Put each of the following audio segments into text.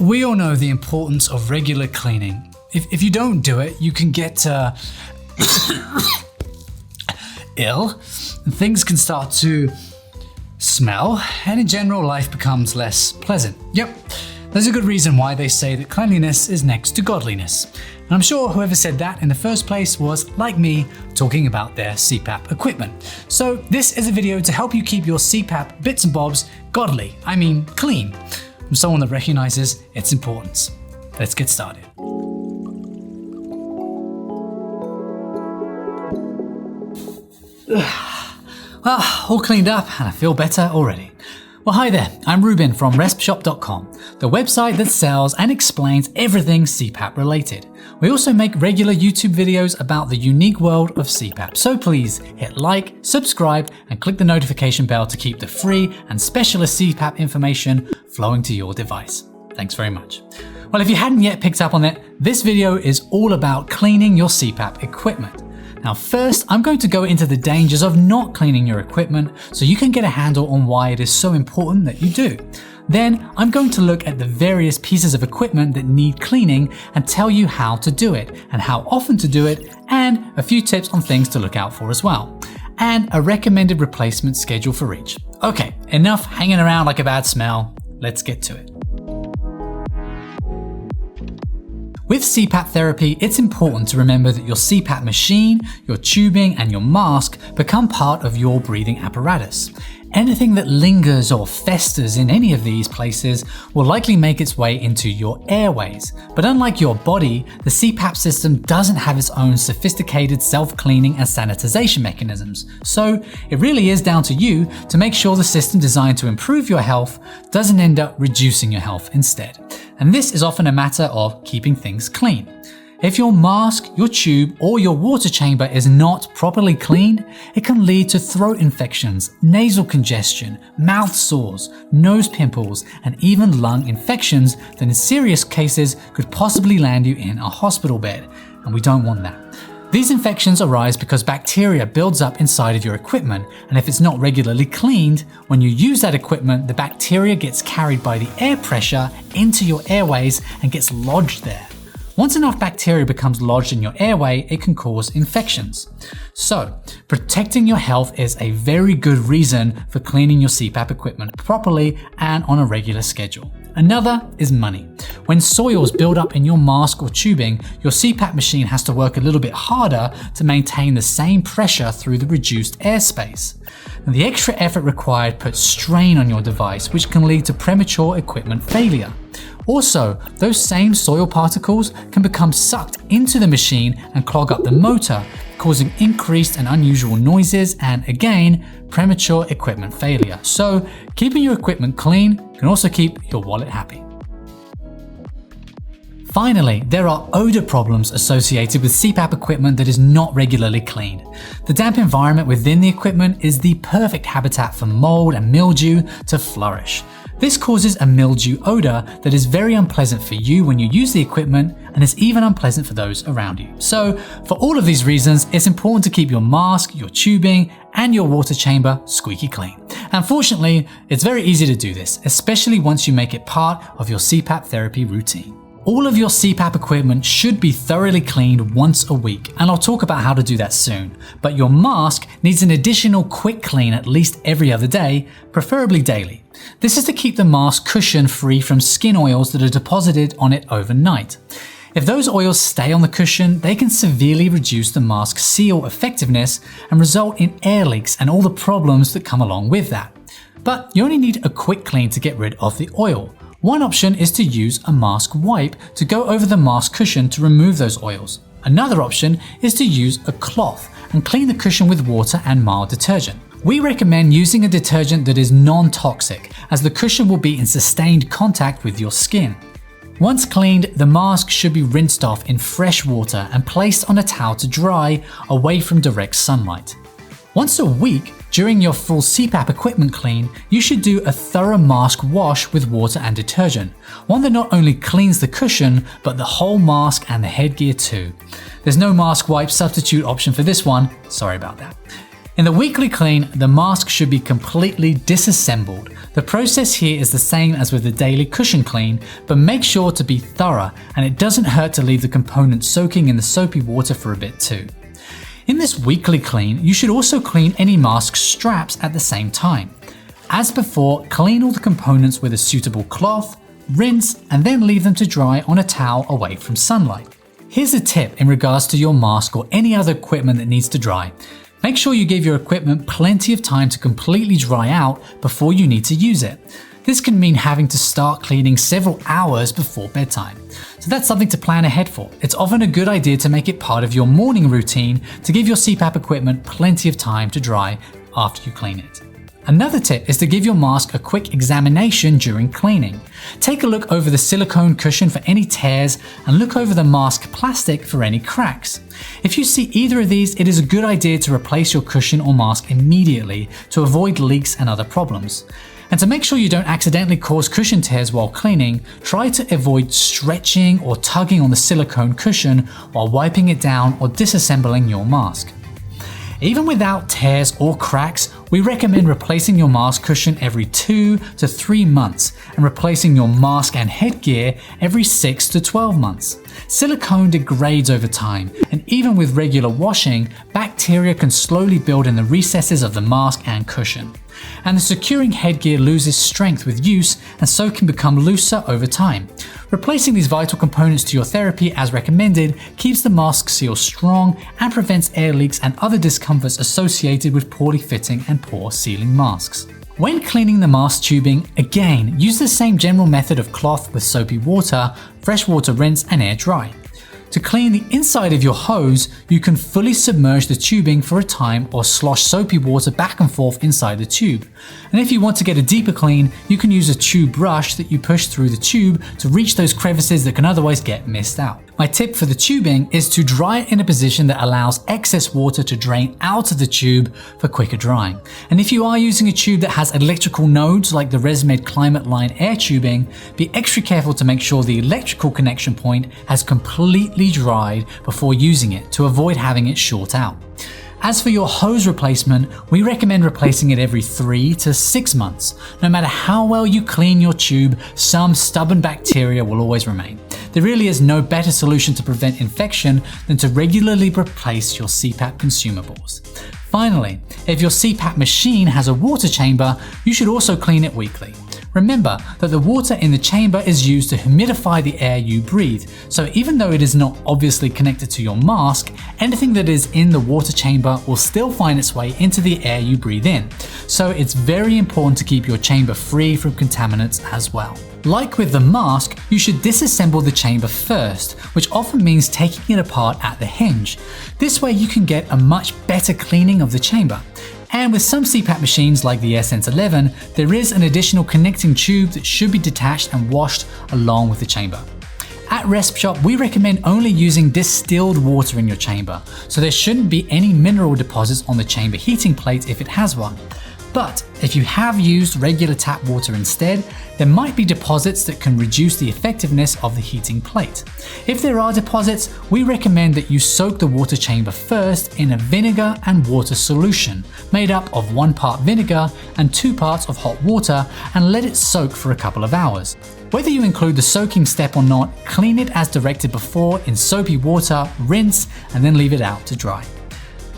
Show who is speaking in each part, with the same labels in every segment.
Speaker 1: We all know the importance of regular cleaning. If you don't do it, you can get ill, and things can start to smell, and in general life becomes less pleasant. Yep, there's a good reason why they say that cleanliness is next to godliness. And I'm sure whoever said that in the first place was, like me, talking about their CPAP equipment. So this is a video to help you keep your CPAP bits and bobs godly, clean, from someone that recognizes its importance. Let's get started. All cleaned up and I feel better already. Well, hi there, I'm Ruben from Respshop.com, the website that sells and explains everything CPAP related. We also make regular YouTube videos about the unique world of CPAP, so please hit like, subscribe, and click the notification bell to keep the free and specialist CPAP information flowing to your device. Thanks very much. Well, if you hadn't yet picked up on it, this video is all about cleaning your CPAP equipment. Now first, I'm going to go into the dangers of not cleaning your equipment so you can get a handle on why it is so important that you do. Then, I'm going to look at the various pieces of equipment that need cleaning and tell you how to do it and how often to do it, and a few tips on things to look out for as well, and a recommended replacement schedule for each. Okay, enough hanging around like a bad smell. Let's get to it. With CPAP therapy, it's important to remember that your CPAP machine, your tubing, and your mask become part of your breathing apparatus. Anything that lingers or festers in any of these places will likely make its way into your airways. But unlike your body, the CPAP system doesn't have its own sophisticated self-cleaning and sanitization mechanisms. So it really is down to you to make sure the system designed to improve your health doesn't end up reducing your health instead. And this is often a matter of keeping things clean. If your mask, your tube, or your water chamber is not properly cleaned, it can lead to throat infections, nasal congestion, mouth sores, nose pimples, and even lung infections that in serious cases could possibly land you in a hospital bed. And we don't want that. These infections arise because bacteria builds up inside of your equipment, and if it's not regularly cleaned, when you use that equipment, the bacteria gets carried by the air pressure into your airways and gets lodged there. Once enough bacteria becomes lodged in your airway, it can cause infections. So, protecting your health is a very good reason for cleaning your CPAP equipment properly and on a regular schedule. Another is money. When soils build up in your mask or tubing, your CPAP machine has to work a little bit harder to maintain the same pressure through the reduced airspace. And the extra effort required puts strain on your device, which can lead to premature equipment failure. Also, those same soil particles can become sucked into the machine and clog up the motor, causing increased and unusual noises and, again, premature equipment failure. So, keeping your equipment clean can also keep your wallet happy. Finally, there are odor problems associated with CPAP equipment that is not regularly cleaned. The damp environment within the equipment is the perfect habitat for mold and mildew to flourish. This causes a mildew odor that is very unpleasant for you when you use the equipment, and is even unpleasant for those around you. So, for all of these reasons, it's important to keep your mask, your tubing, and your water chamber squeaky clean. Unfortunately, it's very easy to do this, especially once you make it part of your CPAP therapy routine. All of your CPAP equipment should be thoroughly cleaned once a week, and I'll talk about how to do that soon. But your mask needs an additional quick clean at least every other day, preferably daily. This is to keep the mask cushion free from skin oils that are deposited on it overnight. If those oils stay on the cushion, they can severely reduce the mask's seal effectiveness and result in air leaks and all the problems that come along with that. But you only need a quick clean to get rid of the oil. One option is to use a mask wipe to go over the mask cushion to remove those oils. Another option is to use a cloth and clean the cushion with water and mild detergent. We recommend using a detergent that is non-toxic, as the cushion will be in sustained contact with your skin. Once cleaned, the mask should be rinsed off in fresh water and placed on a towel to dry away from direct sunlight. Once a week, during your full CPAP equipment clean, you should do a thorough mask wash with water and detergent, one that not only cleans the cushion, but the whole mask and the headgear too. There's no mask wipe substitute option for this one, sorry about that. In the weekly clean, the mask should be completely disassembled. The process here is the same as with the daily cushion clean, but make sure to be thorough, and it doesn't hurt to leave the components soaking in the soapy water for a bit too. In this weekly clean, you should also clean any mask straps at the same time. As before, clean all the components with a suitable cloth, rinse, and then leave them to dry on a towel away from sunlight. Here's a tip in regards to your mask or any other equipment that needs to dry. Make sure you give your equipment plenty of time to completely dry out before you need to use it. This can mean having to start cleaning several hours before bedtime. So that's something to plan ahead for. It's often a good idea to make it part of your morning routine to give your CPAP equipment plenty of time to dry after you clean it. Another tip is to give your mask a quick examination during cleaning. Take a look over the silicone cushion for any tears and look over the mask plastic for any cracks. If you see either of these, it is a good idea to replace your cushion or mask immediately to avoid leaks and other problems. And to make sure you don't accidentally cause cushion tears while cleaning, try to avoid stretching or tugging on the silicone cushion while wiping it down or disassembling your mask. Even without tears or cracks, we recommend replacing your mask cushion every 2 to 3 months and replacing your mask and headgear every 6 to 12 months. Silicone degrades over time, and even with regular washing, bacteria can slowly build in the recesses of the mask and cushion. And the securing headgear loses strength with use and so can become looser over time. Replacing these vital components to your therapy as recommended keeps the mask seal strong and prevents air leaks and other discomforts associated with poorly fitting and poor sealing masks. When cleaning the mask tubing, again, use the same general method of cloth with soapy water, fresh water rinse, and air dry. To clean the inside of your hose, you can fully submerge the tubing for a time or slosh soapy water back and forth inside the tube. And if you want to get a deeper clean, you can use a tube brush that you push through the tube to reach those crevices that can otherwise get missed out. My tip for the tubing is to dry it in a position that allows excess water to drain out of the tube for quicker drying. And if you are using a tube that has electrical nodes like the ResMed Climate Line air tubing, be extra careful to make sure the electrical connection point has completely dried before using it to avoid having it short out. As for your hose replacement, we recommend replacing it every 3 to 6 months. No matter how well you clean your tube, some stubborn bacteria will always remain. There really is no better solution to prevent infection than to regularly replace your CPAP consumables. Finally, if your CPAP machine has a water chamber, you should also clean it weekly. Remember that the water in the chamber is used to humidify the air you breathe, so even though it is not obviously connected to your mask, anything that is in the water chamber will still find its way into the air you breathe in. So it's very important to keep your chamber free from contaminants as well. Like with the mask, you should disassemble the chamber first, which often means taking it apart at the hinge. This way you can get a much better cleaning of the chamber. And with some CPAP machines like the Sense 11, there is an additional connecting tube that should be detached and washed along with the chamber. At Respshop, we recommend only using distilled water in your chamber, so there shouldn't be any mineral deposits on the chamber heating plate if it has one. But if you have used regular tap water instead, there might be deposits that can reduce the effectiveness of the heating plate. If there are deposits, we recommend that you soak the water chamber first in a vinegar and water solution made up of 1 part vinegar and 2 parts of hot water and let it soak for a couple of hours. Whether you include the soaking step or not, clean it as directed before in soapy water, rinse, and then leave it out to dry.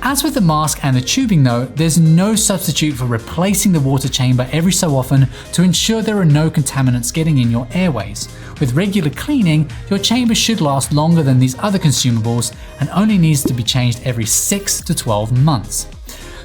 Speaker 1: As with the mask and the tubing though, there's no substitute for replacing the water chamber every so often to ensure there are no contaminants getting in your airways. With regular cleaning, your chamber should last longer than these other consumables and only needs to be changed every 6 to 12 months.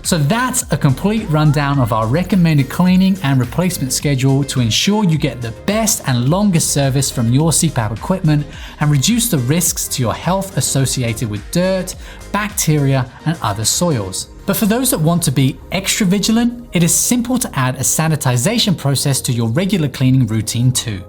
Speaker 1: So that's a complete rundown of our recommended cleaning and replacement schedule to ensure you get the best and longest service from your CPAP equipment and reduce the risks to your health associated with dirt, bacteria, and other soils. But for those that want to be extra vigilant, it is simple to add a sanitization process to your regular cleaning routine too.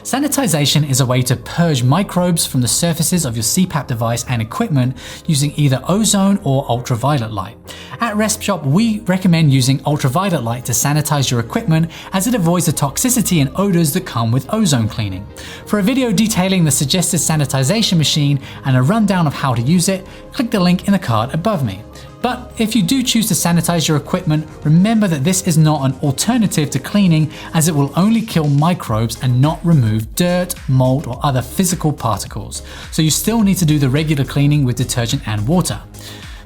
Speaker 1: Sanitization is a way to purge microbes from the surfaces of your CPAP device and equipment using either ozone or ultraviolet light. At Respshop, we recommend using ultraviolet light to sanitize your equipment as it avoids the toxicity and odors that come with ozone cleaning. For a video detailing the suggested sanitization machine and a rundown of how to use it, click the link in the card above me. But if you do choose to sanitize your equipment, remember that this is not an alternative to cleaning, as it will only kill microbes and not remove dirt, mold, or other physical particles. So you still need to do the regular cleaning with detergent and water.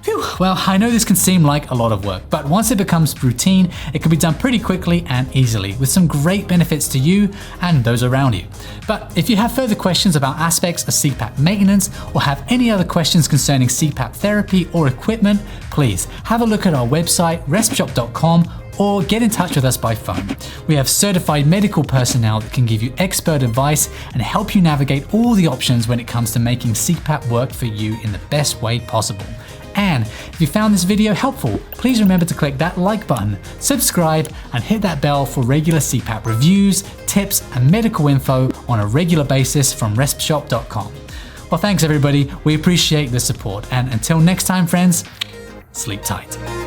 Speaker 1: Phew, well, I know this can seem like a lot of work, but once it becomes routine, it can be done pretty quickly and easily, with some great benefits to you and those around you. But if you have further questions about aspects of CPAP maintenance, or have any other questions concerning CPAP therapy or equipment, please have a look at our website, respshop.com, or get in touch with us by phone. We have certified medical personnel that can give you expert advice and help you navigate all the options when it comes to making CPAP work for you in the best way possible. And if you found this video helpful, please remember to click that like button, subscribe, and hit that bell for regular CPAP reviews, tips, and medical info on a regular basis from Respshop.com. Well, thanks everybody, we appreciate the support, and until next time friends, sleep tight.